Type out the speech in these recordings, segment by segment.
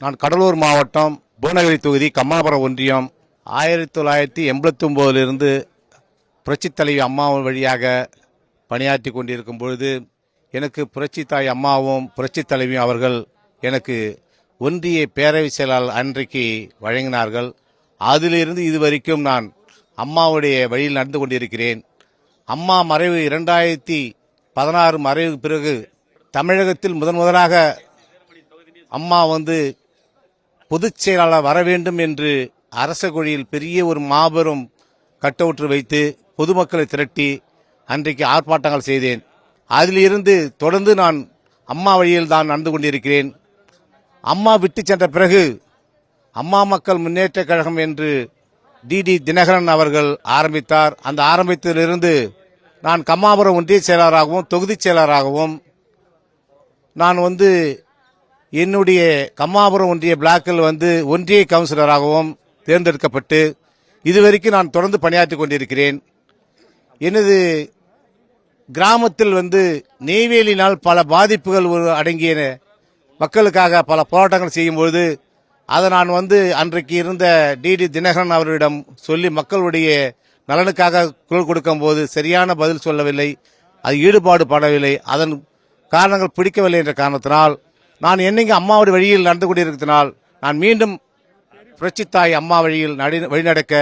நான் கடலூர் மாவட்டம் புவனகிரி தொகுதி கம்மாபுரம் ஒன்றியம் 1989 புரட்சித் தலைவி அம்மா வழியாக பணியாற்றி கொண்டிருக்கும் பொழுது எனக்கு புரட்சி தாய் அம்மாவும் புரட்சி தலைவியும் அவர்கள் எனக்கு ஒன்றிய பேரவை செயலாளர் அன்றைக்கு வழங்கினார்கள். அதிலிருந்து இதுவரைக்கும் நான் அம்மாவுடைய வழியில் நடந்து கொண்டிருக்கிறேன். அம்மா மறைவு 2016 மறைவு பிறகு தமிழகத்தில் முதலாக அம்மா பொதுச் செயலாளர் வர வேண்டும் என்று அரச குழியில் பெரிய ஒரு மாபெரும் கட்டவுற்று வைத்து பொதுமக்களை திரட்டி அன்றைக்கு ஆர்ப்பாட்டங்கள் செய்தேன். அதிலிருந்து தொடர்ந்து நான் அம்மா வழியில் தான் நடந்து கொண்டிருக்கிறேன். அம்மா விட்டு சென்ற பிறகு அம்மா மக்கள் முன்னேற்ற கழகம் என்று டிடி தினகரன் அவர்கள் ஆரம்பித்தார். அந்த ஆரம்பத்திலிருந்து நான் கம்மாபுரம் ஒன்றிய செயலராகவும் தொகுதி செயலராகவும் நான் என்னுடைய கம்மாபுரம் ஒன்றிய பிளாக்கில் ஒன்றிய கவுன்சிலராகவும் தேர்ந்தெடுக்கப்பட்டு இதுவரைக்கும் நான் தொடர்ந்து பணியாற்றி கொண்டிருக்கிறேன். எனது கிராமத்தில் நெய்வேலினால் பல பாதிப்புகள் அடங்கிய மக்களுக்காக பல போராட்டங்கள் செய்யும்பொழுது அதை நான் அன்றைக்கு இருந்த டிடி தினகரன் அவரிடம் சொல்லி மக்களுடைய நலனுக்காக குரல் கொடுக்கும் போது சரியான பதில் சொல்லவில்லை, அது ஈடுபாடு படவில்லை. அதன் காரணங்கள் பிடிக்கவில்லை என்ற காரணத்தினால் நான் என்னைக்கு அம்மாவுடைய வழியில் நடந்து கொண்டிருக்கிறதுனால் நான் மீண்டும் புரட்சித்தாய் அம்மா வழியில் வழிநடக்க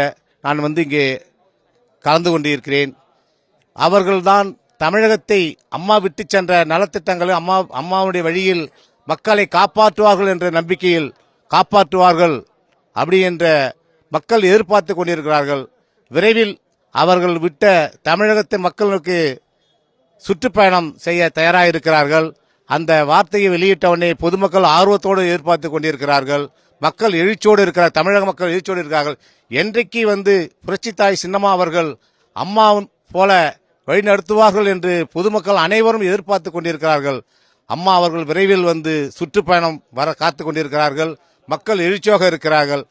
நான் இங்கே கலந்து கொண்டிருக்கிறேன். அவர்கள்தான் தமிழகத்தை அம்மா விட்டு சென்ற நலத்திட்டங்களை அம்மாவுடைய வழியில் மக்களை காப்பாற்றுவார்கள் என்ற நம்பிக்கையில் காப்பாற்றுவார்கள் அப்படி என்ற மக்கள் எதிர்பார்த்து கொண்டிருக்கிறார்கள். விரைவில் அவர்கள் விட்ட தமிழகத்தை மக்களுக்கு சுற்றுப்பயணம் செய்ய தயாராக இருக்கிறார்கள். அந்த வார்த்தையை வெளியிட்டவுடனே பொதுமக்கள் ஆர்வத்தோடு எதிர்பார்த்து கொண்டிருக்கிறார்கள். மக்கள் எழுச்சியோடு இருக்கிறார், தமிழக மக்கள் எழுச்சியோடு இருக்கிறார்கள். என்றைக்கு புரட்சித்தாய் சின்னம்மா அவர்கள் அம்மா போல வழிநடத்துவார்கள் என்று பொதுமக்கள் அனைவரும் எதிர்பார்த்து கொண்டிருக்கிறார்கள். அம்மா அவர்கள் விரைவில் சுற்றுப்பயணம் வர காத்து கொண்டிருக்கிறார்கள். மக்கள் எழுச்சியாக இருக்கிறார்கள்.